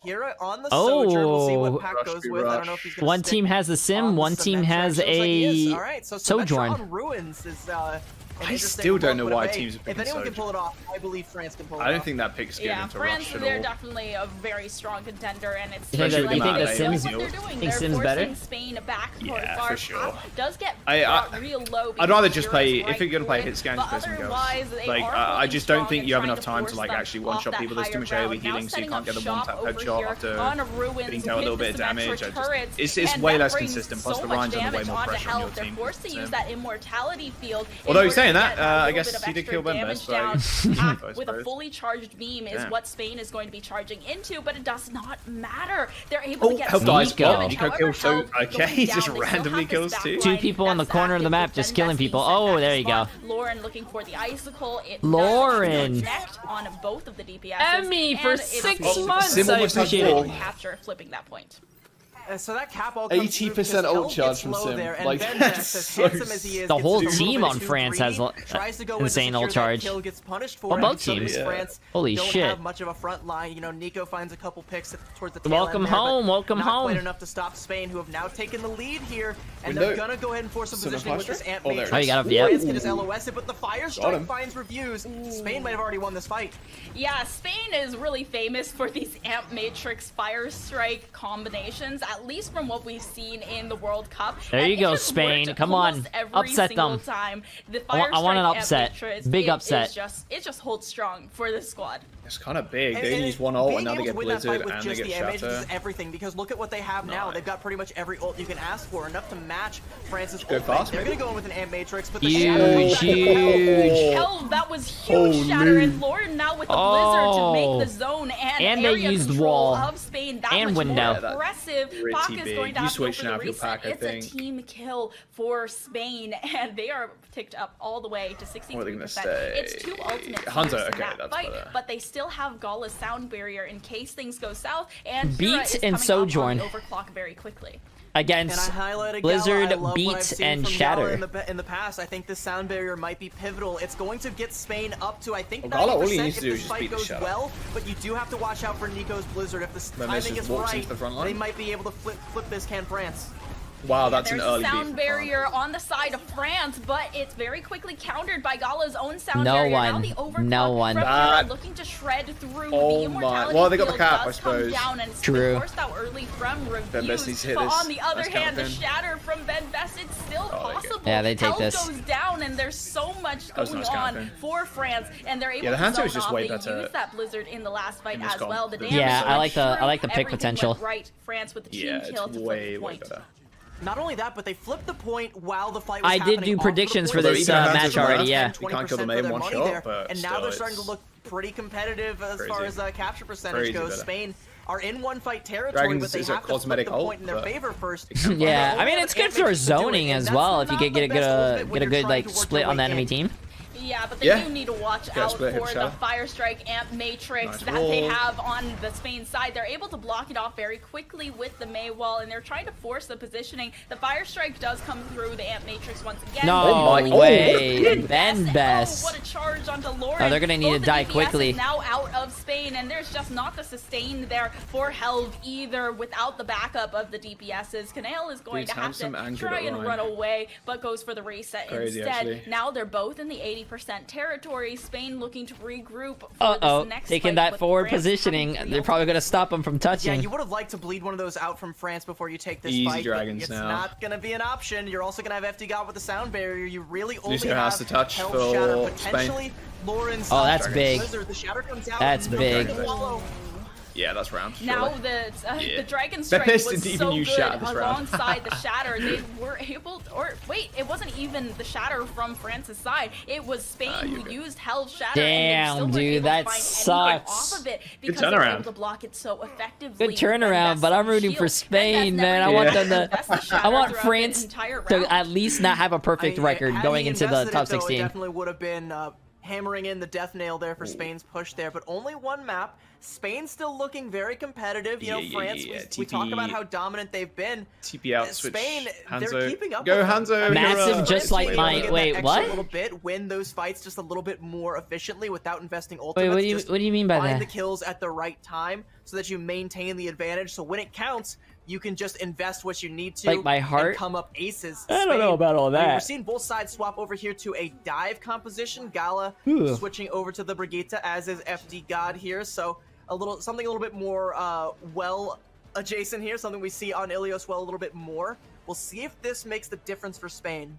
here on the Sojourn. We'll see what Pack goes with. I don't know if he's gonna One team has the Sim, one team has a All right, so Sojourn. on Ruins is I still don't know why teams are picking If anyone can Sojourn. pull it off, I believe France can pull it off. I don't think that pick's given to France, Rush at they're all. definitely a very strong contender, and it's You think Especially that- with you think the the amount Sims- of what they're doing. think They're Sims forcing better? Spain back Yeah, far for sure. does get I- brought real low. I'd rather because just play, Euro's if you're gonna play right hit scans, but play some girls. otherwise, they Like, are I holding just don't strong think and you have trying enough time to force like them actually off one-shot that people. There's too much higher AoE ground. Now healing, so you setting can't get the up shop one-tap over headshot here after on Ruins getting dealt a little with bit of the damage. Symmetra turrets, It's and way that less brings consistent, plus so the much Ryan's under way damage more onto pressure on your health. They're team. forced to use So- that immortality field. in Although order saying to that, get I little guess bit of he did extra kill Ben damage Best, down. so- Pack I with a suppose. fully charged beam is Yeah. what Spain is going to be charging into, but it does not matter. They're able to get Health so dies. much damage. Nico However, killed so health okay, going he just down, they still randomly have this kills two. backline Two people on the that's corner of the active map with just Ben killing Best being people. sent Oh, back there to you go. spawn. Lauren looking for the icicle. It Lauren. does connect on both of the DPSs. Emmy for and it 6 is months. Sim I almost had appreciate four. it. capture flipping that point. So that cap all comes 80% through ult charge from low Sim. there, and Like, Ben that's Best, as so handsome as he is, The gets whole a little team bit on too France greedy, has tries to go insane in to ult secure that charge. kill, gets punished for Well, it. both So teams. does France Holy don't shit. have much of a front line. You know, Nico finds a couple picks towards the tail Welcome end there, home, but welcome not home. quite enough to stop Spain, who have now taken the lead here, and Window. they're gonna go ahead and force some Cinema positioning with this posture? Ant Oh, there it Matrix. is. Oh, you got him, yep. France can just LOS it, but the Fire him. Strike finds reviews. Spain might have already won this fight. Yeah, Spain is really famous for these Amp Matrix Fire Strike combinations, at least from what we've seen in the World Cup. There And you it go, has Spain. worked Come on. almost every Upset single them. Time. The I want- Fire I want an Strike upset. Amp Matrix, Big it upset. It just holds strong for this squad. It's kind of big. And- They and use one ult being and now they able get to win that Blizzard fight with and they just get the Ant Matrix Shatter. is everything, because look at what they have now. Nice. They've got pretty much every ult you can ask for, enough to match France's Go ult. fast, They're maybe? gonna go in with an Ant Matrix, but the Huge, Shatter huge. Oh, that was huge Shatter, and Lauren now with the Blizzard to make the zone and they area used control wall of Spain that and much window. more aggressive. Pretty Pac is big. going to You have to go switch for now the if you're reset. Pac, I It's think. a team kill for Spain, and they are ticked up all the way to 63%. What are they gonna say? It's two ultimate Hunter, teams in okay, that that's fight, better. but they still have Gala's sound barrier in case things go south, and Beat Hira is and coming up Sojourn. on the overclock very quickly. And Against I highlighted Blizzard, Gala. I love what I've Beat, seen and from Gala Shatter. in the past. I think this sound barrier might be pivotal. It's going to get Spain up to, I think, Well, Gala, all he 90% needs to if do is this just fight beat the goes Shatter. well, but you do have to watch out for Nico's Blizzard. If the Then Messi timing just is walks right, into the front line. they might be able to flip this can France. Wow, that's an There's early a beat sound from barrier on the side of France, but it's very quickly countered by Gala's own sound No barrier. one. Now the overclock No one. from Hira That- looking to shred through Oh the immortality my- well, they got the field cap, I does come suppose. down, and it's True. been forced out early from Ben Best reviews. needs to hit But this. on the other Nice hand, the count, Ben. shatter from Ben Best, it's still Oh, okay. possible. Yeah, they take Health this. goes down, and there's so much That was a going nice count, on Ben. for France, and they're able Yeah, the to Hunter zone was just off. way They better used that Blizzard in the last fight in this as comp well. The than damage Yeah, I was like the true. pick Everything potential. went right, France with the team Yeah, kill it's to flip way, the way point. better. Not only that, but they flipped the point while the fight was I happening. did do off predictions the for point. this Although even match Hunter's already, around, yeah. You can't kill the 20% main for their one money shot, there, but and now still, they're starting to it's look pretty competitive as far crazy. as capture percentage Crazy goes. better. Spain are in one fight territory, Dragons but they is a have to flip cosmetic the ult, point in their but- favor first. Yeah, I mean, Only it's the good Ant for Matrix can do it, zoning and as that's well. If you not get the get best a ultimate get when a you're good trying like to work split your on the way enemy in. team. Yeah, but they Yeah. do need to watch Gotta out split, hit for the the shadow. Fire Strike Amp Matrix Nice that they roll. have on the Spain side. They're able to block it off very quickly with the May wall, and they're trying to force the positioning. The Fire Strike does come through the Amp Matrix once again. No Oh my- way. oh, Ben Oh, Best. what a charge onto Lauren. Oh, they're gonna need Both to die the DPS quickly. is now out of Spain, and there's just not the sustain there for Helv either without the backup of the DPSs. Canale is going Dude's to have handsome to and good try at and Ryan. run away, but goes for the reset Crazy, instead. actually. Now they're both in the 80% territory. Spain looking to regroup for Uh-oh, this next taking fight, that with forward France positioning. having to They're probably gonna stop them from Yeah, touching. you would have liked to bleed one of those out from France before you take this Easy fight. but dragons it's now. not going to be an option. You're also going to have FD God with the sound barrier. You really only Lucio have has to touch Health for Shatter, Spain. potentially Lauren's. Oh, that's big. Blizzard. The Shatter comes out. That's and they're big. gonna follow. Yeah, that's round. Now surely. the Yeah. Dragon That Strike Best was didn't even so use good Shatter this round. alongside the Shatter. They were able to, or wait, it wasn't even the Shatter from France's side. It was Spain you're who good. used Hell's Shatter. Damn, and they still dude, were able that to find anything sucks. off of it Good because they were turnaround. able to block it so effectively. Good turnaround, Best but I'm on rooting for shield. Spain, Best man. I never want did them best the to. Shatter I want throughout France the entire to round. at least not have a perfect I mean, record had going he into the invested top it, though, It 16. definitely would have been hammering in the death nail there for Spain's push there, but only one map. Spain's still looking very competitive. You know, Yeah, France, yeah. we talk about TP how dominant they've been. TP out switch. Spain, they're Hanzo. keeping up Go with them. Hanzo. Massive, hero. just like Maybe my- get that wait, extra what? little bit, win those fights just a little bit more efficiently without investing ultimates. Wait, what do you mean by find that? the kills at the right time so that you maintain the advantage. So when it counts, you can just invest what you need to. Like my heart? And come up aces. I don't know Spain, about all I mean, that. we're seeing both sides swap over here to a dive composition. Gala Ooh. switching over to the Brigitte, as is FD God here. So something a little bit more well adjacent here. Something we see on Ilios well a little bit more. We'll see if this makes the difference for Spain.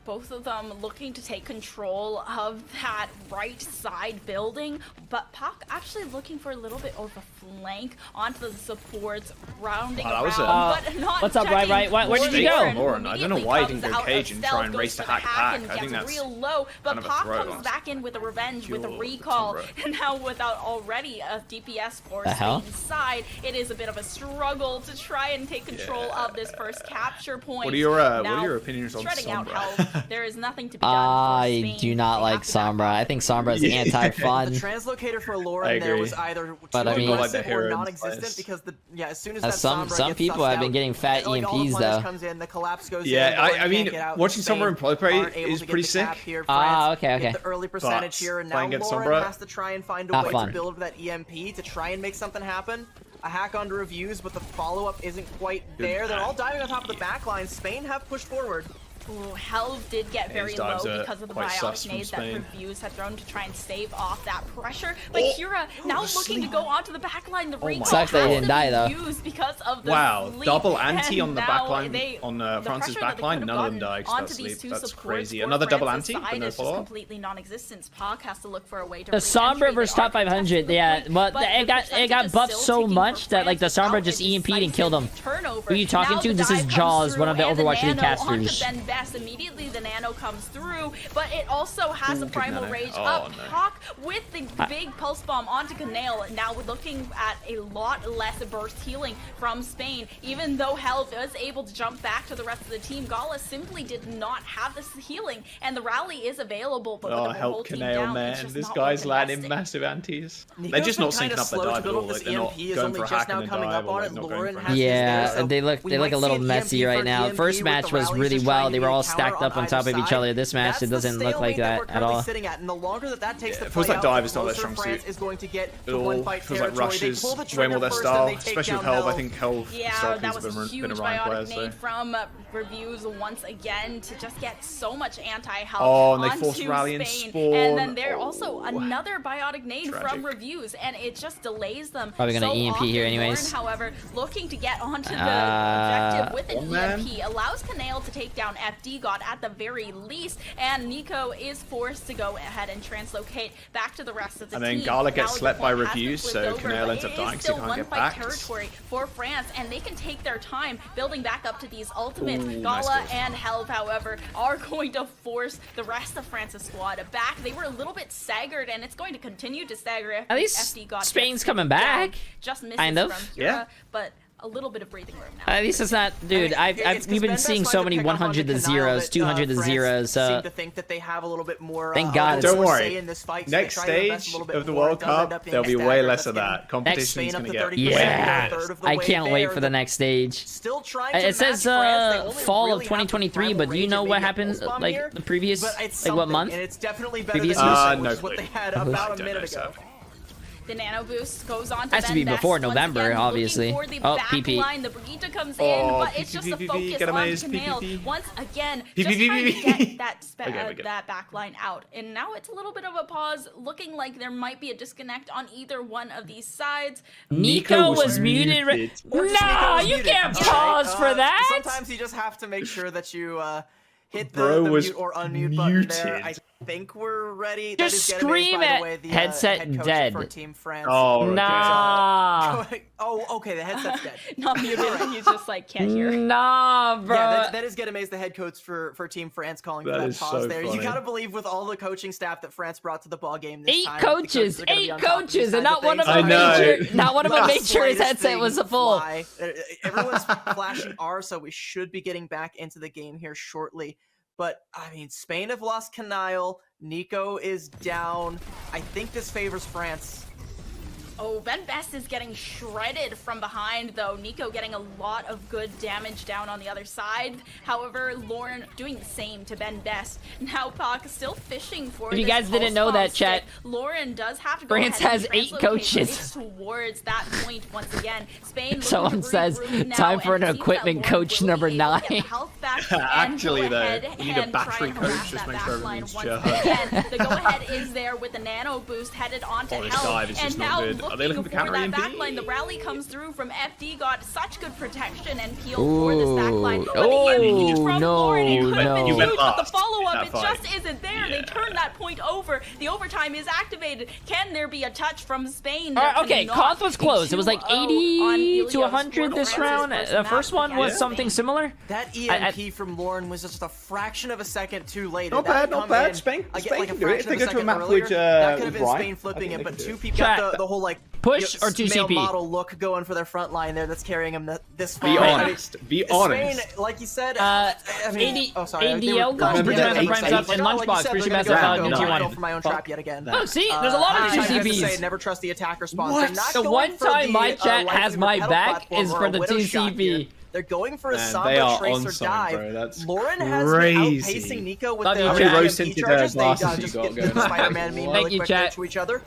Both of them looking to take control of that right side building, but Pak actually looking for a little bit of a flank onto the supports, rounding Wow, that was around, but not What's up, checking Right? Where did you Lauren go? Lauren, I don't know why he didn't go immediately cage comes and out try of and stealth, race to goes for the hack and I think gets that's real low, but kind of a Pak throw, comes honestly. back in with a revenge, with a Pure recall, throw. and now without already a DPS for The hell? Spain's side, it is a bit of a struggle to try and take control of this first capture point. What are your Now, opinions on shredding out Sombra? health, there is nothing to be done. I Spain. do not They like have to back Sombra. off. I think Sombra is anti-fun. The translocator for I Lauren there agree. was either But too I mean- More like the aggressive or Heron non-existent slice. because as soon as Uh, that some Sombra gets people sussed have been out, getting fat like, all the EMPs punish though. comes in, the collapse goes Yeah, in, Lauren I can't mean, get out, watching Spain Sombra in play aren't able is to get pretty the sick. cap here. Ah, France okay. get the early percentage here, and now playing against Lauren Sombra, has to try and find a not way fun. to build that EMP to try and make something happen. A hack onto reviews, but the follow-up isn't quite there. They're all diving on top of the back line. Spain have pushed forward. Ooh, Helve did get Yeah, very these low dives are because of the quite sus biotic from nades that Spain. Reviews had thrown to try and stave off that pressure. But Oh, Kira now the looking to sleep. go onto the backline. The recall Sucks that he has didn't to die, be though. used because of the Wow, sleep. double anti And on the now backline they- on the France's pressure that they backline. could have None of them gotten died 'cause onto that these sleep. two That's supports crazy. for Another double France's anti, but side no is just follow-up. completely non-existent. Pak has to look for a way to The Sombra re-entry. versus They are top 500, contesting the yeah, point, but the it got percentage is buffed still so ticking much for that like the France Sombra without just a EMP'd and killed him. decisive turnover. Who are you talking Now to? the This is dive comes Jaws, one of the through, and Overwatch League Nano onto casters. Ben Best. Immediately the Nano comes through, but it also has Ooh, a good Primal Nano. Rage Oh, up. no. Hawk with the big Pulse Bomb onto Canale. Now we're looking at a lot less burst healing from Spain. Even though Helve is able to jump back to the rest of the team, Gala simply did not have this healing, and the rally is available, but with Oh, the whole help team Canale, down, man. it's just This not guy's looking landing realistic. massive antis. They're Nico's just been not kinda syncing up the slow to dive at build all. up Like, this they're not EMP is going only for a just hack now and a coming dive up or on like it. not Lauren going has for his Yeah, there, so they look we a might see little an messy EMP right for now. EMP First with match the was rally really just well. trying They to were get all a counter stacked up on either top of each side. other. This match That's it the doesn't look stalemate like that that we're at currently all. sitting at, and the longer that takes to it feels play like out, dive the is not their closer strong France suit. is going to get It to all one-fight feels like territory. rushes, They pull the way trigger more their first style, and they take especially with down Helve. I Helve. think Helve Yeah, historically that has was a huge been around biotic players. nade from Reviews once again to just get so much anti-health Oh, and they onto forced rally and Spain. spawn. And then there Oh. also another biotic nade Tragic. from Reviews, and it just delays them. Probably gonna so EMP often. here anyways. Lauren, however, looking to get onto the objective with an oh, man. EMP allows Canale to take down FD God at the very least, and Nico is forced to go ahead and translocate back to the rest of the And team. then Gala Now gets the slept by point has been Reviews, flipped so over, Canale but ends up it is dying 'cause he still can't get one-fight back. territory for France, and they can take their time building back up to these ultimates. Ooh, Gala nice kills. and Helve, however, are going to force the rest of France's squad back. They were a little bit staggered, and it's going to continue to stagger if At least FD God Spain's gets coming down. back. Just misses Kind of. from Kira, Yeah. but a little bit of breathing room now. At least it's not, dude. It's 'cause We've been Ben seeing Best so tried to many pick up on 100 to the denial zeros, that, 200 to France zeros. seem to think that they have a little bit more. Thank God. Don't more worry. say in this fight, so Next they try to invest a stage little bit of the more. It World does end Cup, up being there'll a be way stagger. less That's of getting that. Competition's Spain going up to to get 30%. way yeah, Third of the I way can't wait there. for the next stage. Still trying to It says match France. They only fall really of have 2023, the but do you know Primal what Rage and happens Pulse Bomb like here, the previous, but it's like what something, month? and it's definitely better Previous than years? this, which No is what clue. they had I about a don't minute know, ago. so. The nano boost goes on to Has to Ben be Best. before Once November, again, looking obviously. for the Oh, back PP. line. The Brigitte comes Oh, in, but it's PP, just a PP, focus get him on ace, Canale. PP. Once again, PP, just trying to get that, Okay, we're good. that back line out. And now it's a little bit of a pause, looking like there might be a disconnect on either one of these sides. Nico was muted. Or just Nico No, was you muted. can't Okay, pause for that. Sometimes you just have to make sure that you hit Bro the was mute or unmute button there. muted. I think we're ready. Just that is Getanese, scream by the at way, the, headset head coach dead. for Team France. Oh, okay. Nah, Oh, okay, the headset's dead. Not muted, he's just like, can't hear. nah, bro. Yeah, that is Getanese, the head coach for Team France, calling for That that is pause so there. You funny. gotta believe with all the coaching staff that France brought to the ball game this Eight time, the coaches, are gonna be on top of these and kinds not one of things. them I know. made sure, not one of them Let made the sure his slightest headset was thing full. fly. Everyone's flashing R, so we should be getting back into the game here shortly. But, I mean, Spain have lost Canale. Nico is down. I think this favors France. Oh, Ben Best is getting shredded from behind, though. Nico getting a lot of good damage down on the other side. However, Lauren doing the same to Ben Best. Now Puck still fishing for If you this guys didn't know pulse that, bomb chat, stick. Lauren does have to go France ahead and has 8 translocate coaches. race towards that point once again. Spain looking Someone to says, regroup now, time for an and it seems that equipment Lauren coach will be number able to get the 9. health back Actually, and go though, ahead we need a and try battery and coach, harass just that make sure back line everything's once charged. again. The go-ahead is there with the nano boost headed onto Oh, this Hell, dive is and just not now good. Are they looking for counter that EMP? back line. The rally comes through from FD, got such good protection and peel for this back line. But Oh, the EMP from no, Lauren, it could have no. been You went huge, but the fast follow-up, in it that just fight. isn't there. They Yeah. turn that point over. The overtime is activated. Can there be a touch from Spain? All right, There okay, cannot. Koth was close. It was like 2-0 on 80 Ilios to 100 for this France's round. first The match first one was against something Spain. similar. That EMP from Lauren was just a fraction of a second too late. Not That bad, not come bad. in, Spain I get can like a do it. If fraction they of go to a second map earlier. with That could have been Ryan, Spain I flipping think it, they but can do two it. people Chat. got the whole like Push or male 2CP? model look going for their front line there. That's carrying them this far. Be I mean, honest. Be honest. Spain, like you said, AD, oh sorry, ADL goes, Remember Pretty that Massive Primes eight up, stage? and Like you Lunchbox, said, Pretty they're Massive gonna go into for one. go for my own trap yet again. Oh, see, there's a lot of I have to 2CPs. say, never trust the attack response. What? They're not The going one for time my the, chat lightning has my pedal back platform is or for a the widow shot 2CP. here. They're going for a Man, Samba they are Tracer on something, dive. bro. That's Lauren has crazy. been outpacing Nico with Love their you, How many chat. roast EMP tinted charges. They glasses you just got get going the on? Spider-Man meme Thank really you, quick chat. there to each other.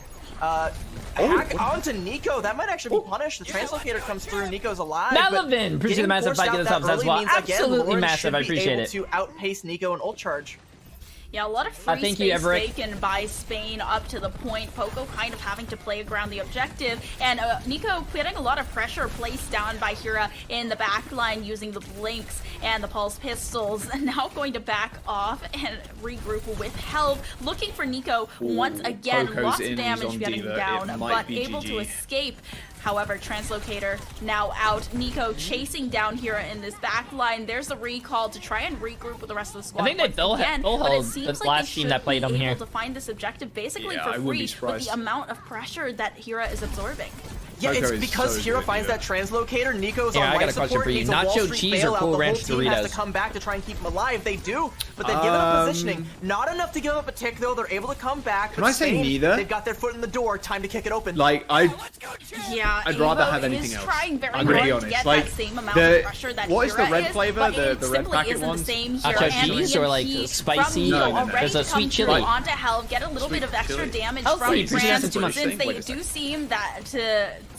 Hack onto Nico. That might actually be punished. The translocator comes through. Nico's alive. Malavin, appreciate the massive 5 gift subs as well. Absolutely massive. I appreciate it. To outpace Nico in ult charge. Yeah, a lot of free thank you, space Everett. taken by Spain up to the point. Poco kind of having to play around the objective, and Nico getting a lot of pressure placed down by Hira in the back line using the blinks and the pulse pistols. And now going to back off and regroup with help, looking for Nico once again. Poco's Lots in, of he's damage on getting Diva. down, It might but be able to GG. escape. However, Translocator now out. Nico chasing down Hira in this back line. There's a recall to try and regroup with the rest of the squad. I think they once bull again, held but it the seems like last they team that should played be him here. able to find this objective basically Yeah, for I wouldn't be free with surprised. the amount of pressure that Hira is absorbing. Yeah, Poco it's is because so Hira good, finds yeah. that translocator. Nico's Yeah, on I got life a question support. for you. Needs a Wall Nacho Street cheese or bailout. Cool The Ranch whole team has Doritos? to come back to try and keep him alive. They do, but they've given up positioning. Not enough to give up a tick, though. They're able to come back. Can but I say Spain, neither? They've got their foot in the door. Time to kick it open. Like, Yeah, I'd rather Evo have anything is else. trying very I'm gonna be hard to honest. get Like, that same amount the- of pressure that what is the Hira red is, flavor? but The it red simply packet isn't ones? the same Nacho here. And cheese or, like, EMP spicy? from Nico No. already There's a to come sweet through chili. onto Helv, get a little bit of extra chili. damage Healthy, from appreciate France, that so much. since they Wait a do second. seem that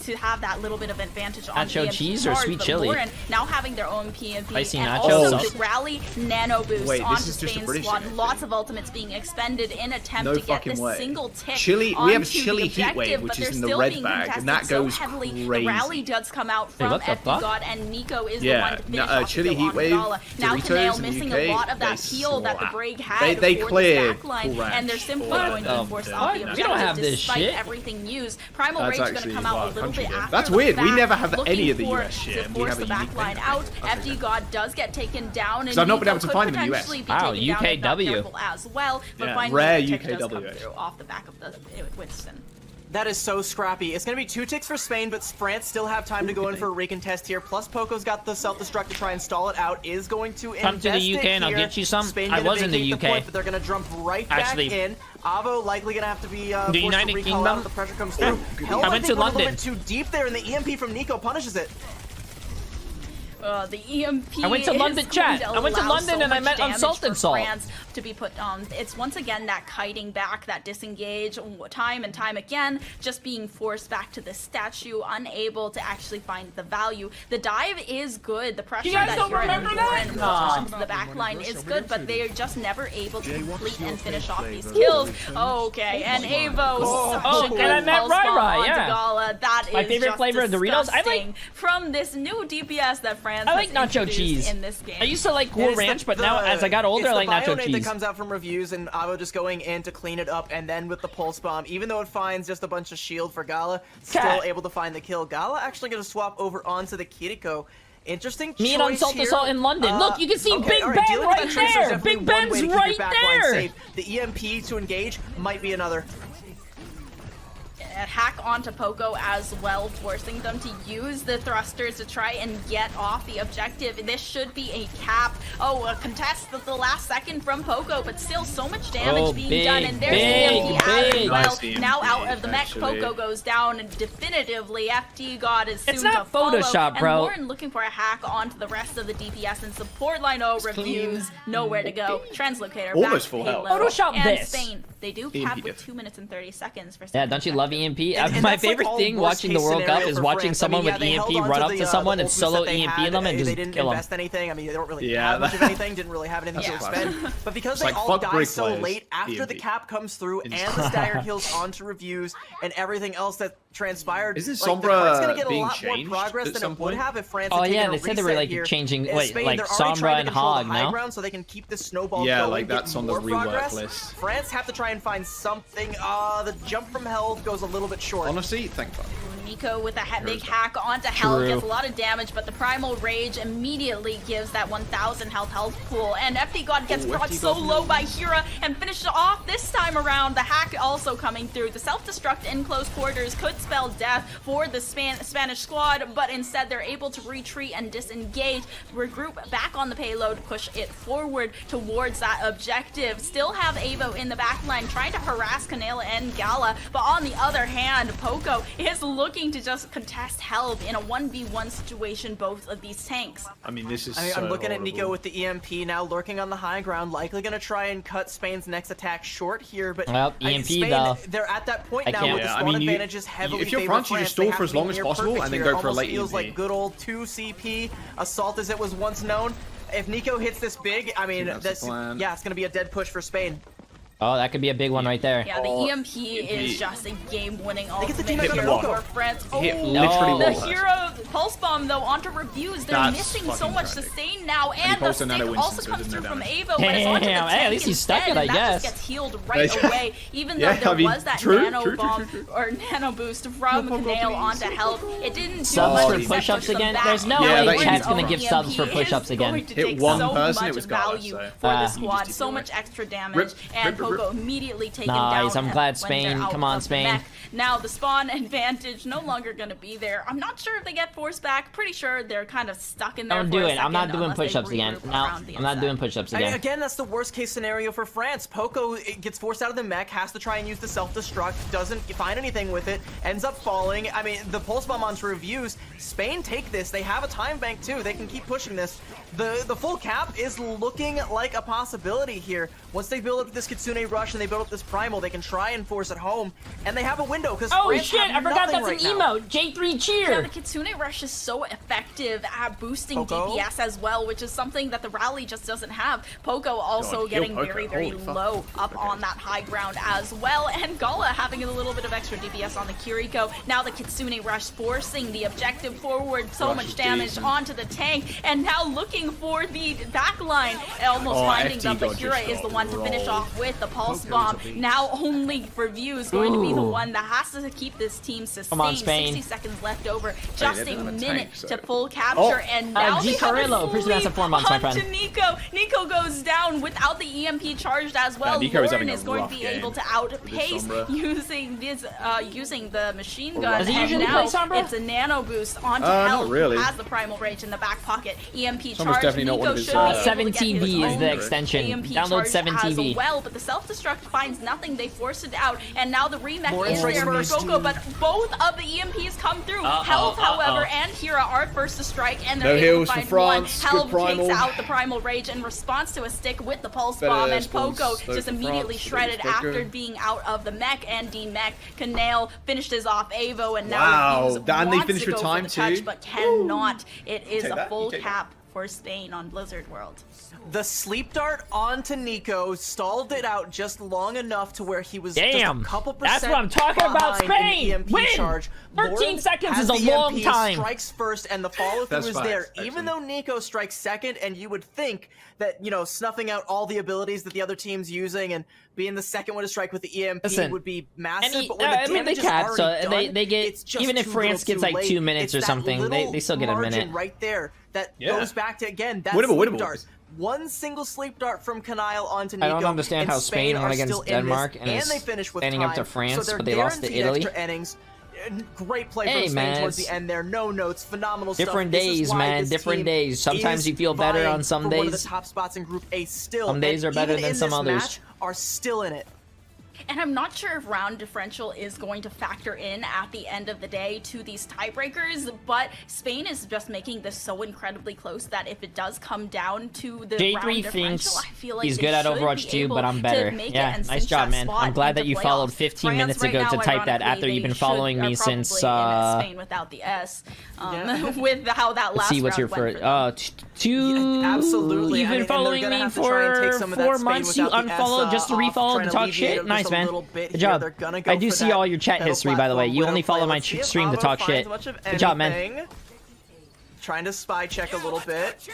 to have that little bit of advantage on Nacho EMP cheese or cards, sweet but chili? Lauren now having their own PMP Spicy and nachos. also the rally nano boost Wait, this onto is just a Spain's British squad. thing. Lots of ultimates being expended in attempt No to get fucking this way. single tick Chili- we have a onto chili the heat wave, objective, which but is they're in the still red being bag, and contested that so goes heavily. The crazy. rally does come out from what the FD fuck? God, and Nico is Yeah, the one to finish off chili the kill heat on wave, Gala. Now Doritos Canale in the missing UK, a lot of that they peel that the slap. Brig had They for cleared this backline, Cool and they're Ranch. simply What going to the force fuck? off the We don't objective have this despite shit. everything used. Primal That's Rage going to actually come out a wild little bit country, yeah. after That's the weird. We fact, never have looking any of the for- US shit, to and we force have a the unique backline thing. out. Okay. FD God does get taken down, and 'Cause I've not been Nico able to could find them in the US. potentially be Wow, taken down if not UKW. careful as well, but Yeah, finally rare the tick does come UKW. through off the back of the Winston. That is so scrappy. It's going to be 2 ticks for Spain, but France still have time to go in for a recontest here. Plus, Poco's got the self-destruct to try and stall it out. Is going to Come to the invest UK it and I'll here. get you some. Spain I gonna was in the vacate UK. point, but they're going to jump right Actually, back in. Avo likely going to have to be forced to United recall Kingdom? out. The pressure comes through. Hell, I went to think we're a little London. bit too deep there, and the EMP from Nico punishes it. The EMP. I went to is London, going chat. to I went to allow London so and I much met damage Unsalted for Salt. France to be put on. It's once again that kiting back, that disengage, time and time again, just being forced back to the statue, unable to actually find the value. The dive is good. The pressure You guys that don't Hira remember and that? Lauren put Aw. onto the back line is good, but they are just never able to complete and finish off these kills. Okay, and Avo, Oh, and I met Rai Rai, yeah. Gala. That My is favorite just flavor of Doritos? I like- disgusting. From this new DPS that France I like has nacho introduced cheese. in this game. I used to like And Cool it's Ranch, but now as I got older, I like it's the nacho Bionate cheese. that comes out from reviews, and Avo just going in to clean it up, and then with the pulse bomb, even though it finds just a bunch of shield for Gala, still Cat. able to find the kill. Gala actually going to swap over onto the Kiriko. Interesting Me and choice Unsalted here. Salt in London. Look, you can see Okay, Big all Ben dealing with right that tracer is there. definitely Big one way Ben's to keep your right backline there. safe. The EMP to engage might be another. hack onto Poco as well, forcing them to use the thrusters to try and get off the objective. This should be a cap. Oh, a contest at the last second from Poco, but still so much damage being done. And there's EMP as well. Nice EMP, now out of the mech, actually. Poco goes down, and definitively FD God is soon It's not to follow. Photoshop, bro. And Lauren looking for a hack onto the rest of the DPS and support line. Oh, reviews, nowhere to go. Translocator, Almost back full payload. health. Photoshop and this. Spain, they do EMP cap with diff. 2 minutes and 30 seconds for Yeah, don't you love EMP? And My that's, like, favorite all thing worst watching the case World Cup scenario is for watching France. someone I mean, with yeah, they EMP held run onto up the, to someone the and boost solo that they EMP had. them and They just didn't kill them. invest anything. I mean, they don't really Yeah, have much of anything. Didn't really have anything Yeah. to spend. But because It's they like, all fuck die brick so players, late after the EMP. cap comes through and the stagger kills onto reviews and everything else that transpired, Isn't like, the Sombra French gonna get a being lot more changed progress at than some it would point? have if France Oh had yeah, taken they a said they were reset like here. changing, In wait, Spain, like they're already Sombra trying to and control Hog the high now. ground so they can keep this snowball Yeah, going, like get that's on the more rework progress. list. France have to try and find something. The jump from health goes a little bit short. Honestly, thank God. Nico with a big hack onto health True. gets a lot of damage, but the Primal Rage immediately gives that 1,000 health pool. And FD God gets brought so low by Hira and finishes off this time around. The hack also coming through. The self-destruct in close quarters could spell death for the Spanish squad, but instead they're able to retreat and disengage, regroup back on the payload, push it forward towards that objective. Still have Avo in the backline trying to harass Canela and Gala, but on the other hand, Poco is looking to just contest health in a 1v1 situation, both of these tanks. I mean, this is I'm looking at horrible. Nico with the EMP now, lurking on the high ground, likely going to try and cut Spain's next attack short here. But Well, I mean, EMP Spain, though. they're at that point I now can't- where the Yeah, I spawn mean, advantage is heavily if you're favored France, you France. just stall They for have as to be long as near possible perfect and then here. go for a Almost late feels EMP. like good old 2 CP assault as it was once known. If Nico hits this big, I mean, That's the that's, plan. yeah, it's going to be a dead push for Spain. Oh, that could be a big one right there. Yeah, the Oh, EMP is just a game-winning get the ultimate team here out of for one. France. Hit Oh, literally the one. hero pulse bomb though onto reviews. They're That's missing so fucking much tragic. sustain now, he and the pulsed another stick Winston, also so it comes did through no from damage. Avo, but it's onto the Damn, tank hey, at least he's stuck instead, it, I and that guess. just gets healed right Like- away. Even though Yeah, there I mean, was that true, nano true, bomb true. or nano boost from Nail onto health, it didn't do Subs much for except push-ups push them again? back. There's no Yeah, way that chat's EMP gonna give subs for is push-ups again. going to Hit take one so person, it much was Gala, value so- for the You squad, just so did much right. extra damage, Rip, and rip, rip. Poco immediately taken Nice, down. I'm glad when they're Spain. out Come on, of the Spain. mech. Now the spawn advantage no longer going to be there. I'm not sure if they get forced back. Pretty sure they're kind of stuck in there. Don't for do a it. I'm not second doing unless they push-ups again. regroup No, around the I'm not inside. doing push-ups I mean, again. again, that's the worst case scenario for France. Poco gets forced out of the mech, has to try and use the self-destruct, doesn't find anything with it, ends up falling. I mean, the pulse bomb onto reviews. Spain take this. They have a time bank too. They can keep pushing this. The full cap is looking like a possibility here. Once they build up this Kitsune rush and they build up this primal, they can try and force it home. And they have a window because Oh France shit, have I forgot nothing that's right an now. emote. J3 Yeah, cheer. the Kitsune Rush is so effective at boosting Poco? DPS as well, which is something that the Rally just doesn't have. Poco also God, getting kill Poco. very Holy fuck. low up Okay. on that high ground as well, and Gala having a little bit of extra DPS on the Kiriko. Now the Kitsune Rush forcing the objective forward, so Rush much is damage decent. onto the tank, and now looking for the backline, almost Oh, finding FD them, but God Hira just is the got one to finish rolled. off with the pulse Poco's bomb. a beast. Now only Review is going to be the Ooh. one that has to keep this team sustained. Come on, Spain. 60 seconds left over, just they a don't have a minute tank, so- to full capture, Oh. and now G they have Carrillo, a appreciate that sleep 4 months, my onto friend. Nico. Nico goes down without the EMP charged as well. Nico is Lauren having a is going to rough be able to game outpace with this Sombra. using the machine gun. Does he And usually now play Sombra? it's a nano boost onto Not health. really. Has the primal rage in the back pocket. EMP Sombra's charge. definitely not Nico one of his, should be able to get 7TV his is the own extension. EMP Download charge 7TV. as well, but the self-destruct finds nothing. They force it out, and now the remake Lauren is strikes there for first. Coco, but both of the EMPs come through. Health, however, and Hira are first to strike, and they're No able heals to for find France. one. Good Health primal. takes out the primal rage in response to a stick with the pulse Better bomb, and response, Poco though, just for immediately France. shredded That was after quicker. being out of the mech and demech. Canale finishes off Avo, and now Wow, Reviews and they wants finished to with go for time the touch, too? but cannot. It is Take a that, full you take that. cap for Spain on Blizzard World. The sleep dart onto Nico stalled it out just long enough to where he was just Damn. a couple percent That's what I'm talking about, behind in Spain. EMP Win. charge. 13 Lauren seconds has is a the long EMP, time. Strikes first, and the follow through That's is facts, there. actually. Even though Nico strikes second, and you would think that, you know, snuffing out all the abilities that the other team's using and being the second one to strike with the EMP Listen, would be massive. Any, but when the I mean, damage they is cap, so already done, they get, it's just even if too France little gets too like late. 2 minutes It's or that something, little they still get a margin minute. right there that Yeah. goes back to, again, that Winnable, sleep winnable. dart. One single sleep dart from Kanile onto Nico. I don't understand how Spain went against Denmark and they finish with standing time, up to France, so but they lost to Italy. Extra innings. Great play Hey, from Spain man, towards the end there. No notes, phenomenal different stuff. days, man. Different days. Sometimes you feel better on some for one of the days. top spots in Group A still. Some days are better than some others. Match, are still in it. And I'm not sure if round differential is going to factor in at the end of the day to these tiebreakers, but Spain is just making this so incredibly close that if it does come down to the J3 round thinks differential, I feel like he's they good at should Overwatch be 2, but I'm better. able to make Yeah, it and nice cinch job, that man. spot I'm glad that into you playoffs. followed 15 France minutes right ago now, to type that ironically, after you've been they following should- me are since probably in Spain without the S. With how that last let's see what's your round went first for them. two. Yeah, absolutely. You've I been mean, and following they're gonna me have to try and take for some of that 4 Spain months. You without the S, unfollowed just to off, refollow trying to to talk alleviate shit. it Nice, just a man. little bit Good here. job. They're gonna go I do for see that all your chat pedal history, by the way. platform You widow only play. follow my Let's see if stream to Avo talk finds shit. much of Good job, man. anything. Trying to spy check a little bit.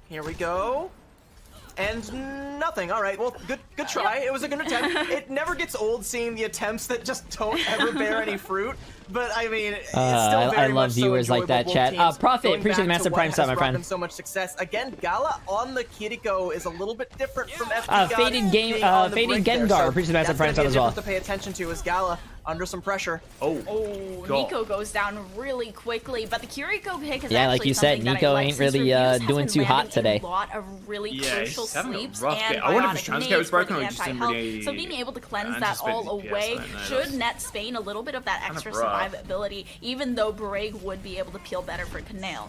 Here we go. And nothing. All right. Well, good try. It was a good attempt. It never gets old seeing the attempts that just don't ever bear any fruit. But I mean, it's still very I love much so viewers like that, enjoyable. chat. Both teams Prophet, going appreciate the back to massive what prime has sub, my brought friend. them so much success. Again, Gala on the Kiriko is a little bit different from FD Faded game, being on the Faded brink there. Gengar, So appreciate the massive prime that's gonna sub as be a well. difference to pay attention to is Gala under some pressure. Oh, God. Nico goes down really quickly, but the Kiriko pick is Yeah, like actually you said, something that Nico I like ain't since really, Reviews has doing been too hot landing today. A lot of really Yeah, crucial he's having a sleeps rough and game. I wonder if his bionic transfer was nades for broken the or just didn't anti-health. really So being able to cleanse that anticipate all DPS, away I don't know, should that's net Spain a little bit of that kind of extra rough. survivability, even though Brig would be able to peel better for Kanale.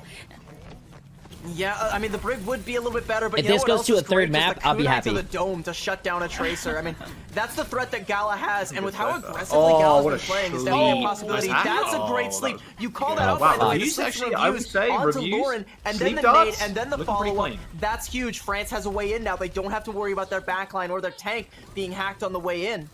Yeah, I mean, the Brig would be a little bit better, but If you know this what goes else to a is third great? map, Just the I'll be kunai happy. to the dome to shut down a Tracer. I mean, that's the threat that Gala has, and with how Good threat. aggressively Oh, Gala's what been a playing, is sleep. definitely a possibility. Nice hack. That's a Oh, great that sleep. was- You call Yeah, that out, wow, by the way. The Reviews sleep actually, from I would Reviews say, onto Reviews, Lauren, and then sleep the darts, nade, and then the looking pretty follow-up. clean. That's huge. France has a way in now. They don't have to worry about their backline or their tank being hacked on the way in.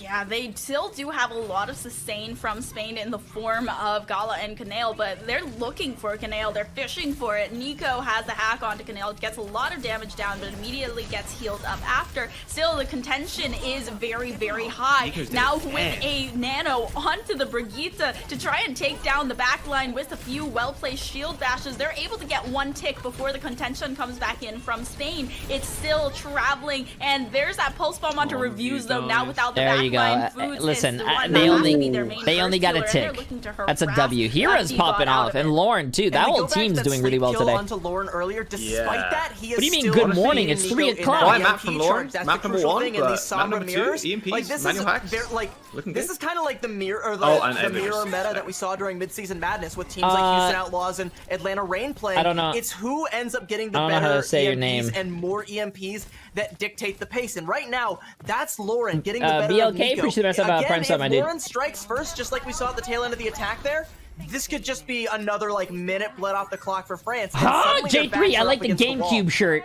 Yeah, they still do have a lot of sustain from Spain in the form of Gala and Kanale, but they're looking for Kanale. They're fishing for it. Nico has the hack onto Kanale, gets a lot of damage down, but immediately gets healed up after. Still, the contention is very, very high. Nico's Now dead. with a nano onto the Brigitte to try and take down the backline with a few well-placed shield bashes, they're able to get one tick before the contention comes back in from Spain. It's still traveling, and there's that pulse bomb onto Reviews, though, now without the There you go. backline. Foods Listen, is the one they that only has to be their main they only first got a killer, and they're tick. looking to That's a harass W. Hira's FD popping God out off, of and it. Lauren too. That And we whole go back to team's that doing really sleep well kill today. onto Lauren earlier. Despite Yeah. that, he is What do you mean, still good morning? beating It's Nico 3 in o'clock. that Alright, map EMP from charge. Lauren. That's Map the number crucial one, thing in but these map Sombra number two, mirrors. EMPs, Like this manual is hacks. they're like Looking this good. is kind of like the mirror or Oh, and the Evan mirror was meta sick. that we saw during Midseason Madness with teams like Houston Outlaws and Atlanta Reign playing. I don't know. It's who ends up getting the I don't know better how to say your EMPs name. and more EMPs that dictate the pace. And right now, that's Lauren getting the better of BLK, Nico. appreciate the massive, prime sub, my Again, dude. if Lauren strikes first, just like we saw at the tail end of the attack there, this could just be another like minute bled off the clock for France. And Ah, suddenly their J3, backs I are like up the against wall. GameCube shirt.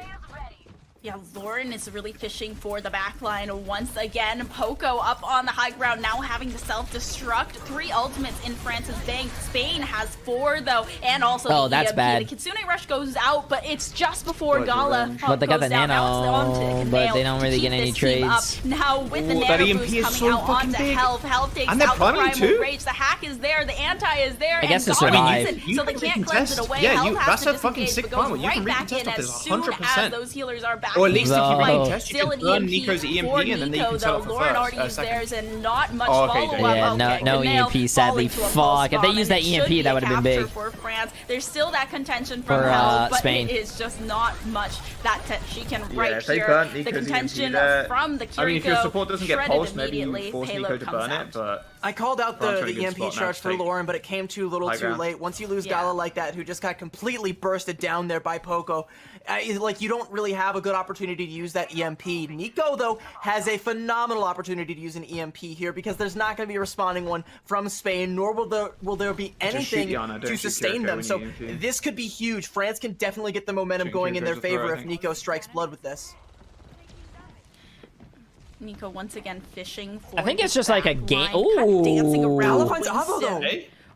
Yeah, Lauren is really fishing for the backline once again. Poco up on the high ground, now having to self-destruct. 3 ultimates in France's bank. Spain has 4 though, and also Oh, the that's EMP. bad. The Kitsune Rush goes out, but it's just before What, Gala revenge? But they got goes the down. Now it's on to nano, Kanale but they don't to really keep get any this team up. trades. Now with the Ooh, that nano EMP boost is coming so out fucking onto big. Health. Health takes And they're out the primary Primal too? Rage. The hack is there, the anti is there, I guess and to Gala survive. uses it, You so they can can't cleanse it recontest. away. Yeah, Health has that's to a fucking disengage, sick but goes primal. You can right back recontest in off as this soon 100%. as those healers are back. Or at least if you Whoa. recontest, you Still can an burn EMP Nico's EMP for and then they Nico, can set though. up for Lauren already first. used theirs and not much Oh, okay, follow-up. Yeah, no Okay, Kanale EMP, sadly. falling to a pulse Fuck, if they bomb, used and that it should EMP, be that a would've been capture big. For France, there's still that contention from For, Hell, but Spain. it is just not much that she can Yeah, right if they here. burnt The Nico's contention EMP there, from the Kiriko, I mean, if your support doesn't get shredded pulsed, maybe you immediately. force Payload Nico to comes burn out. it, but I called out France the are in a good EMP spot now charge to for take Lauren, but it came too little high too ground. late. Once you lose Yeah. Gala like that, who just got completely bursted down there by Poco, like you don't really have a good opportunity to use that EMP. Nico, though, has a phenomenal opportunity to use an EMP here because there's not going to be a responding one from Spain, nor will there be anything Yana, don't to shoot sustain Kiriko them. when So you EMP. this could be huge. France can definitely get the momentum Shooting going in their Kiriko's a throw, favor I if think. Nico strikes blood with this. Nico once again fishing for I think the it's just like a back game. line, kind of dancing Ooh. around Gala the finds Avo, Winston. though. Hey?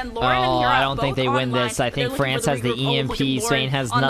again, Lauren and Oh, Europe I don't think both they win online. this. I They're think looking France for has the regroup. Oh, look EMP. at Lauren Spain has on the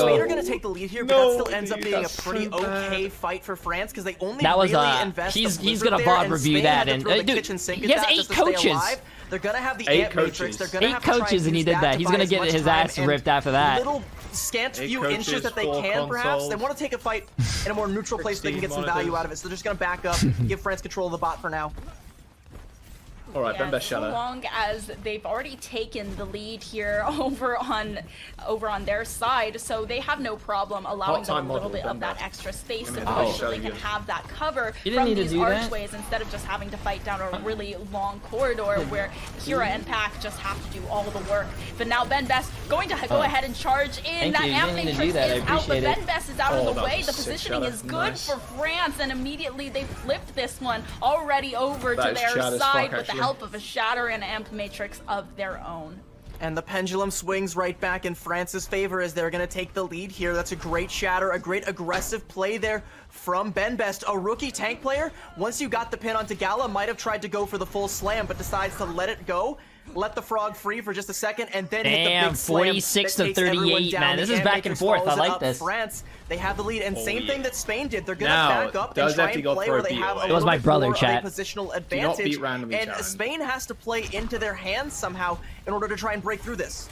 Spain are going to take the lead here, but that still ends up being a pretty okay fight for France because they only really invest he's going to VOD review that. And dude, he has 8 coaches. They're going to have the 8 Ant Matrix. They're going to have 8 coaches and he did that. He's going to get his ass ripped after that. Little scant few inches that they can, perhaps. They want to take a fight in a more neutral place so they can get some value out of it. So they're just going to back up, give France control of the bot for now. All right, Ben Best so Shadow. long as they've already taken the lead here over on their side, so they have no problem allowing them a little bit of that extra space to push so they can have that cover from these archways instead of just having to fight down a really long corridor where Kira and Pac just have to do all the work. But now Ben Best going to go ahead and charge in. That Amp Matrix is out, but Ben Best is out of the way. The positioning is good for France, and immediately they flipped this one already over to their side with the help of a Shatter and Amp Matrix of their own. And the pendulum swings right back in France's favor as they're going to take the lead here. That's a great Shatter, a great aggressive play there from Ben Best, a rookie tank player. Once you got the pin onto Gala, might have tried to go for the full slam, but decides to let it go. Let the frog free for just a second, and then hit the big slam. 46 to 38, man. This is back and forth. I like this. France, they have the lead, and same thing that Spain did. They're gonna back up and try and play where they have a little bit more of a positional advantage, and Spain has to play into their hands somehow in order to try and break through this.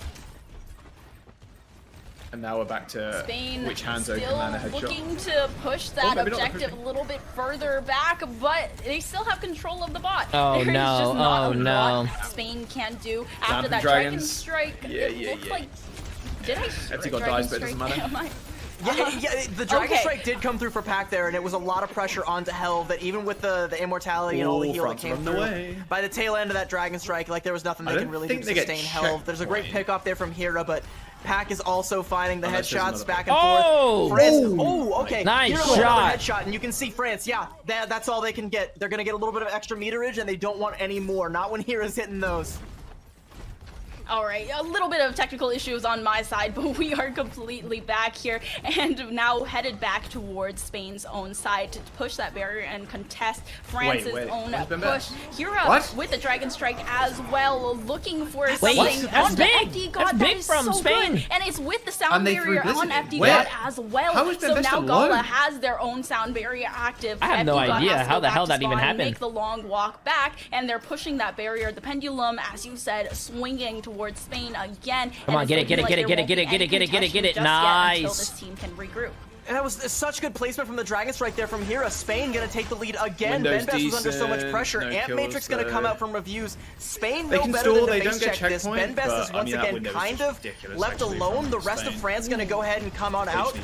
And now we're back to Spain which Hanzo still can land a headshot. looking to push that objective a little bit further back, but they still have control of the bot. Oh There's no! just not Oh no! Spain can do after that Dragon Strike. It looks like. Did I? Etsy got dies, but it doesn't matter. Yeah, the Dragon Strike did come through for Pac there, and it was a lot of pressure onto Helv that even with the immortality and all the heal that came through, by the tail end of that Dragon Strike, like there was nothing they can really do to sustain Helv. There's a great pick off there from Hera, but Pac is also finding the headshots back and forth. France, okay. Nice Hero shot. Headshot, and you can see France, yeah, that's all they can get. They're going to get a little bit of extra meterage, and they don't want any more. Not when Hera's hitting those. All right, a little bit of technical issues on my side, but we are completely back here and now headed back towards Spain's own side to push that barrier and contest France's own push. Hera with the Dragon Strike as well, looking for something that's on big. FD God. That's big from Spain. Good. And it's with the sound barrier on FD God as well. So now Gala has their own sound barrier active. I have no idea how the hell that even happened. Make the long walk back, and they're pushing that barrier. The pendulum, as you said, swinging towards Spain again. Come on, get it. Nice. Until this team can regroup. And that was such good placement from the Dragon Strike there from Hera. Spain gonna take the lead again. Ben Best was under so much pressure. Amp Matrix gonna come out from reviews. Spain no better than to face check this. Ben Best is once again kind of left alone. The rest of France gonna go ahead and come on out.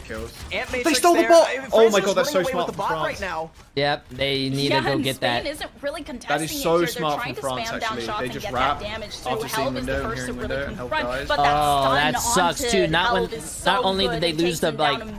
Amp Matrix they stole the bot! Oh my god, that's so smart from France. France. Right now. Yep, they need to go get that. Spain isn't really contesting that is so it here. smart They're from trying France, to spam down actually. shots They and just get wrap that damage after through. seeing Helv is the window, first to hearing really window, Helv confront, dies. but that Oh, stun that sucks too. Not only did they lose the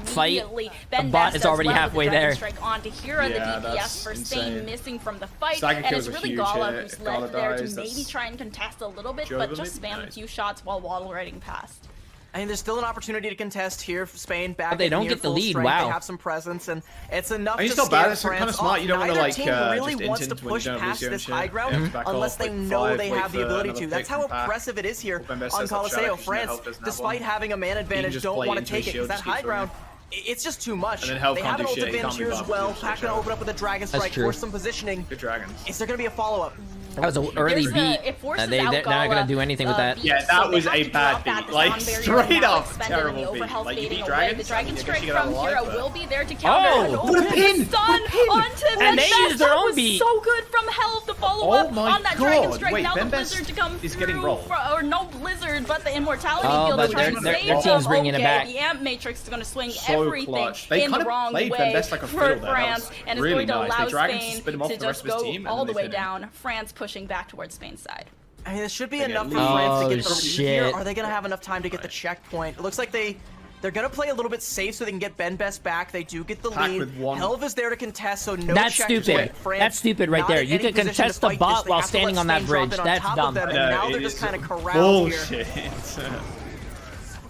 fight, the bot is already halfway there. Onto Hera, the DPS for Spain missing from the fight, and it's really Gala who's left there to maybe try and contest a little bit, but just spam a few shots while wall riding past. I mean, there's still an opportunity to contest here for Spain back. But they don't get the lead. Strength. Wow. They have some presence, and it's enough to not scare bad. It's France kind of smart. You don't want to like team really wants to push past this high ground unless they know they have the ability to. That's how impressive it is here on Coliseum. France, despite having a man advantage, don't want to take it because that high ground. It's just too much. They have an ult advantage here as well. Pac gonna open up with a Dragon Strike, force some positioning. Good dragons. Is there gonna be a follow-up? That was an early beat. They're not gonna do anything with that. Yeah, that was a bad beat. Like straight up terrible beat. Like you beat dragons. The Dragon Strike from Hera will be there to counter. Oh, what a pin! Stun onto and they used their own beat. So good from Helv to follow up on that Dragon Strike. Wait, now Ben the Blizzard to come is getting rolled. or no Blizzard, but the immortality field but to try and save their team's bringing it back. The Amp Matrix is going to swing everything in the wrong way for France, and it's going to allow Spain to just go all the way down. France pushing back towards Spain's side. I mean, this should be enough for France to get the lead here. Are they going to have enough time to get the checkpoint? It looks like they're going to play a little bit safe so they can get Ben Best back. They do get the lead. Helv is there to contest, so no That's stupid. That's stupid right there. You can contest the bot while standing on that bridge. That's dumb. And now they're just kind of corralled here.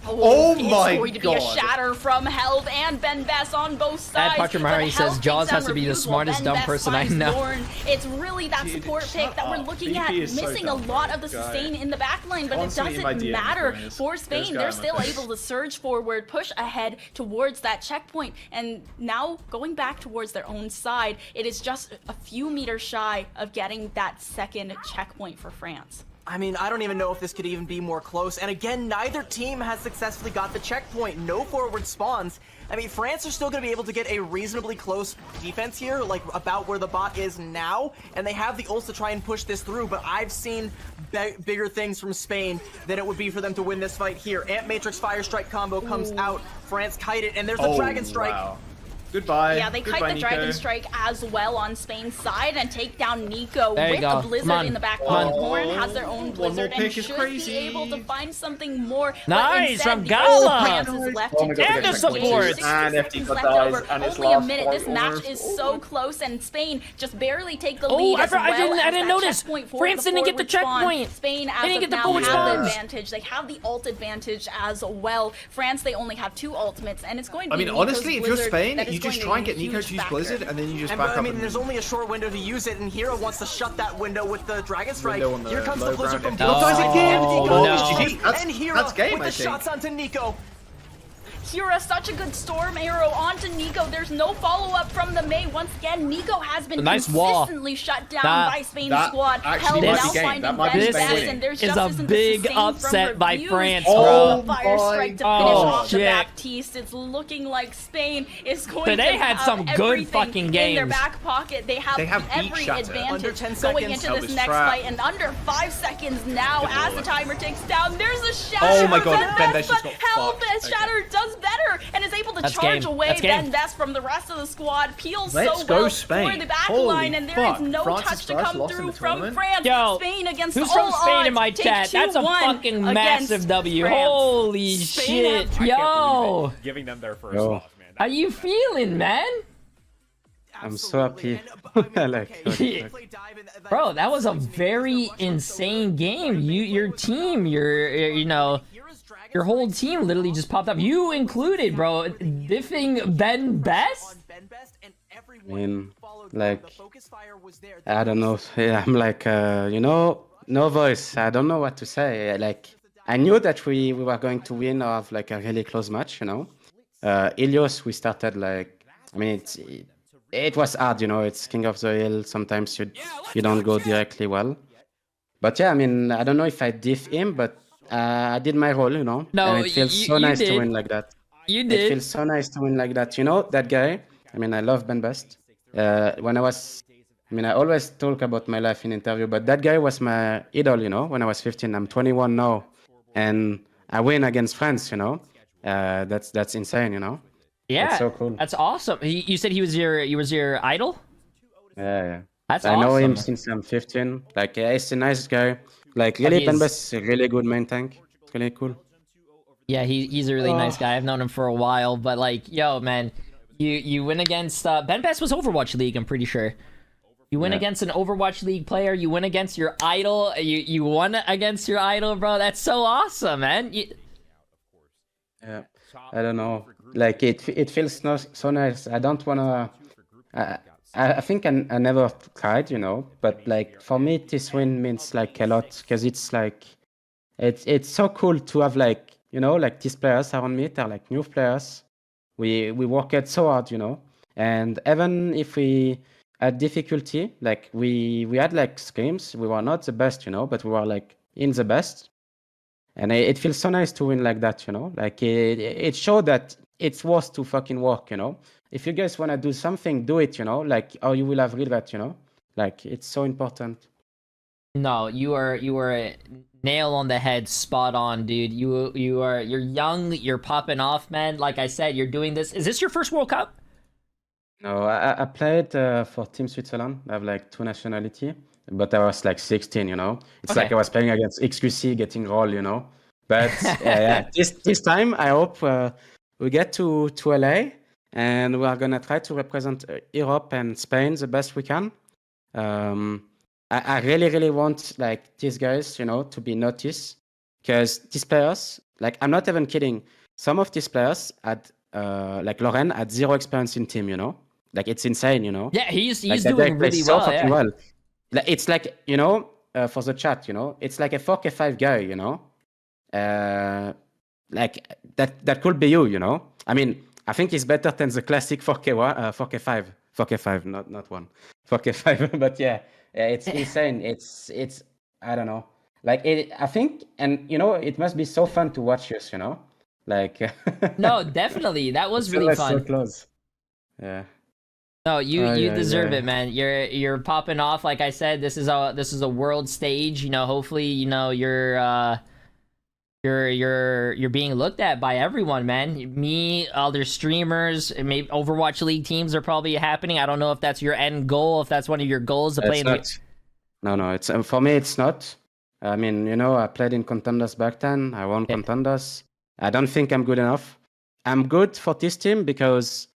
Oh my god! It's going to be a shatter from Helv and Ben Best on both sides. Patramari says Jaws has to be the smartest dumb person I know. It's really that support pick that we're looking at, missing a lot of the sustain in the back line, but it doesn't matter for Spain. They're still able to surge forward, push ahead towards that checkpoint, and now going back towards their own side, it is just a few meters shy of getting that second checkpoint for France. I mean, I don't even know if this could even be more close. And again, neither team has successfully got the checkpoint. No forward spawns. I mean, France are still going to be able to get a reasonably close defense here, like about where the bot is now. And they have the ults to try and push this through. But I've seen bigger things from Spain than it would be for them to win this fight here. Ant Matrix Fire Strike combo comes out. France kite it, and there's the Dragon Strike. Wow. Goodbye. Yeah, they kite the Dragon Strike as well on Spain's side and take down Nico there with a Blizzard in the back. Horn has their own Blizzard and should be able to find something more. Nice from Gala. And the support. And FD dies, and it's only a minute. This match is so close, and Spain just barely take the lead. I didn't notice. France didn't get the checkpoint. Spain as of now have the advantage. They have the ult advantage as well. France, they only have 2 ultimates, and it's going to be. I mean, honestly, if you're Spain, you just try and get Nico to use Blizzard, and then you just back up. I mean, there's only a short window to use it, and Hero wants to shut that window with the Dragon Strike. Here comes the Blizzard from and Hero with the shots onto Nico. Hira, such a good storm arrow onto Nico. There's no follow-up from the Mei. Once again, Nico has been consistently shut down by Spain's squad. Hell now finding Ben Best, and there's is just a big upset by France, bro. Fire strike to finish off the shit. Baptiste. It's looking like Spain is going Today to had have some good fucking games. in their back pocket. They have every advantage going into this next fight, and under 5 seconds now as the timer ticks down. There's a shatter. Oh my god, Ben Best just got fucked. Shatter does better and is able to charge away Ben Best from the rest of the squad. Peels so well for the back line, and there is no touch to come through from France. Yo, Spain against who's all from Spain odds. in my chat? That's a fucking massive W. France. Holy shit. Yo. Giving them their first loss, man. How you feeling, man? I'm so happy. Bro, that was a very insane game. Your team, your whole team literally just popped up. You included, bro. Diffing Ben Best? I mean, like, I don't know. I'm like, no voice. I don't know what to say. Like, I knew that we were going to win or have like a really close match, Ilios, we started like, I mean, it was hard, it's King of the Hill. Sometimes you don't go directly well. But yeah, I mean, I don't know if I diff him, but I did my role, No, and it feels so nice to win like that. You did. It feels so nice to win like that. That guy, I mean, I love Ben Best. I always talk about my life in interview, but that guy was my idol, when I was 15. I'm 21 now, and I win against France, that's insane, Yeah, that's so cool. That's awesome. You said he was your idol? Yeah. That's I awesome. know him since I'm 15. Like, he's a nice guy. Like, really, Ben Best is a really good main tank. It's really cool. Yeah, he's a really nice guy. I've known him for a while, but like, yo, man, you win against Ben Best was Overwatch League, I'm pretty sure. You win against an Overwatch League player. You win against your idol. You won against your idol, bro. That's so awesome, man. Yeah, I don't know. Like, it feels so nice. I don't wanna. I think I never cried, But like, for me, this win means like a lot, because it's like, it's so cool to have like, like these players around me. They're like new players. We worked so hard, And even if we had difficulty, like we had like games, we were not the best, but we were like in the best. And it feels so nice to win like that, Like, it showed that it's worth to fucking work, If you guys want to do something, do it, Like, or you will have regret, Like, it's so important. No, you are a nail on the head, spot on, dude. You're young, you're popping off, man. Like I said, you're doing this. Is this your first World Cup? No, I played for Team Switzerland. I have like 2 nationality, but I was like 16, It's like I was playing against XQC, getting roll, But yeah, this time I hope we get to LA, and we are gonna try to represent Europe and Spain the best we can. I really, really want like these guys, to be noticed, because these players, like, I'm not even kidding. Some of these players had, like Loren, had 0 experience in team, Like, it's insane, Yeah, he's like, doing really so well. Fucking well. Like, it's like, for the chat, it's like a 4K5 guy, like that could be you, I mean, I think he's better than the classic 4K5, not 1, 4K5. But yeah, it's insane. It's I don't know. Like I think, and you know, it must be so fun to watch us. You know, like No, definitely. That was it's really always fun. so close. Yeah. No, you Yeah, deserve yeah. it, man. You're popping off. Like I said, this is a world stage. You know, hopefully, you know, you're being looked at by everyone, man. Me, other streamers, maybe Overwatch League teams are probably happening. I don't know if that's your end goal, if that's one of your goals to play It's in the. not. No. It's for me. It's not. I mean, you know, I played in contenders back then. I won Yeah. contenders. I don't think I'm good enough. I'm good for this team because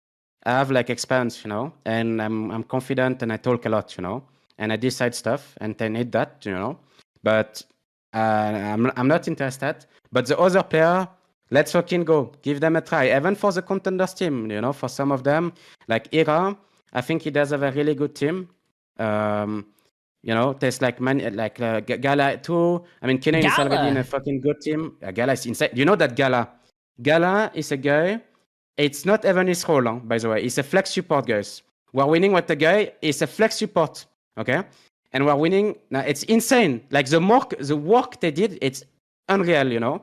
I have like experience, you know, and I'm confident and I talk a lot, you know, and I decide stuff and they need that, you know. But I'm not interested. But the other player, let's fucking go. Give them a try. Even for the contenders team, you know, for some of them, like Ira, I think he does have a really good team. You know, there's like Gala too. I mean, Kenan is already in a Gala. fucking good team. Gala is insane. You know that Gala is a guy. It's not even his role, by the way. He's a flex support, guys. We're winning with the guy. He's a flex support, okay? And we're winning. Now, it's insane. Like the work they did, it's unreal, you know?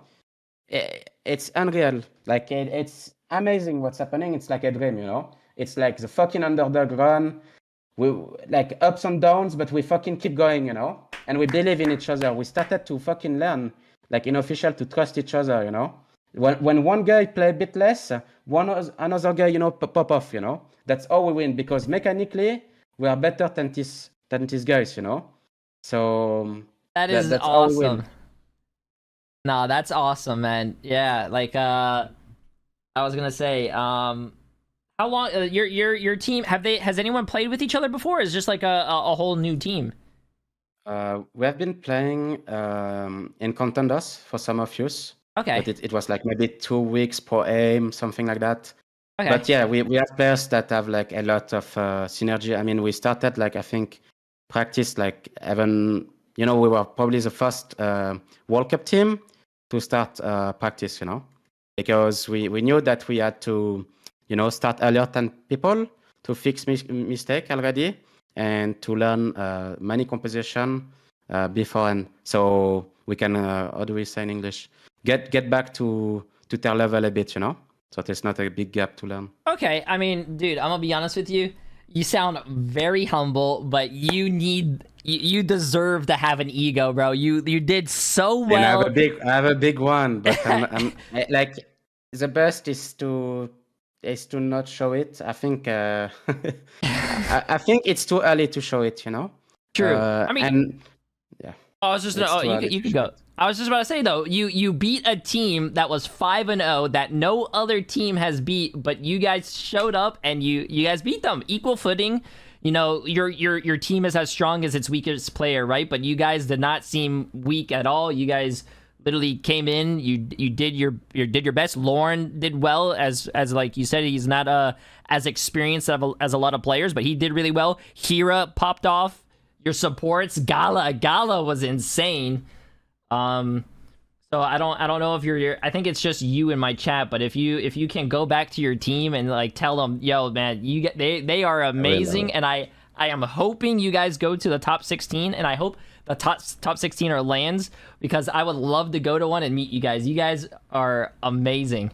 It's unreal. Like, it's amazing what's happening. It's like a dream, you know? It's like the fucking underdog run. We like ups and downs, but we fucking keep going, you know? And we believe in each other. We started to fucking learn, like in official, to trust each other, you know? When one guy play a bit less, another guy, you know, pop off, you know? That's how we win, because mechanically we are better than these guys, you know? So That's that's how we awesome. win. No, that's awesome, man. Yeah, like I was gonna say, how long your team has anyone played with each other before? Or is it just like a whole new team? We have been playing in contenders for some of you. Okay. But it was like maybe 2 weeks per aim, something like that. Okay. But yeah, we have players that have like a lot of synergy. I mean, we started like, I think, practice like even, you know, we were probably the first World Cup team to start practice, you know, because we knew that we had to, you know, start earlier than people to fix mistake already and to learn many composition before, and so we can, how do we say in English? Get back to their level a bit, you know? So there's not a big gap to learn. Okay, I mean, dude, I'm gonna be honest with you. You sound very humble, but you deserve to have an ego, bro. You did so well. And I have a big one, but I'm like, the best is to not show it. I think I think it's too early to show it, you know? True. I mean, and yeah. I was just you could go. I was just about to say though, you beat a team that was 5-0 that no other team has beat, but you guys showed up and you guys beat them. Equal footing. You know, your team is as strong as its weakest player, right? But you guys did not seem weak at all. You guys literally came in. You did your best. Lauren did well, as like you said, he's not as experienced as a lot of players, but he did really well. Hira popped off. Your supports, Gala was insane. So I don't know if you're I think it's just you in my chat, but if you can go back to your team and like tell them, yo man, they are amazing, and I am hoping you guys go to the top 16, and I hope the top 16 are lands, because I would love to go to one and meet you guys. You guys are amazing.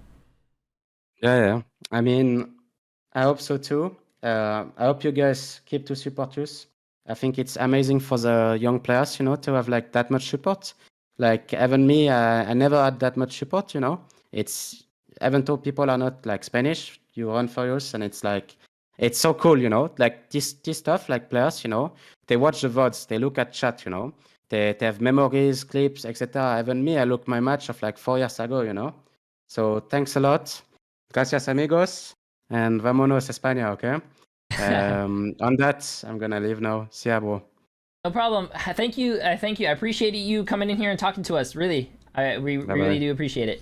Yeah. I mean, I hope so too. I hope you guys keep to support us. I think it's amazing for the young players, you know, to have like that much support. Like even me, I never had that much support, you know. It's, even though people are not like Spanish, you run for us, and it's like, it's so cool, you know. Like this stuff, like players, you know, they watch the VODs, they look at chat, you know. They have memories, clips, etc. Even me, I look my match of like 4 years ago, you know. So thanks a lot. Gracias amigos. And vámonos España, okay? On that, I'm gonna leave now. See ya, bro. No problem. Thank you. I appreciate you coming in here and talking to us. Really, we really do appreciate it.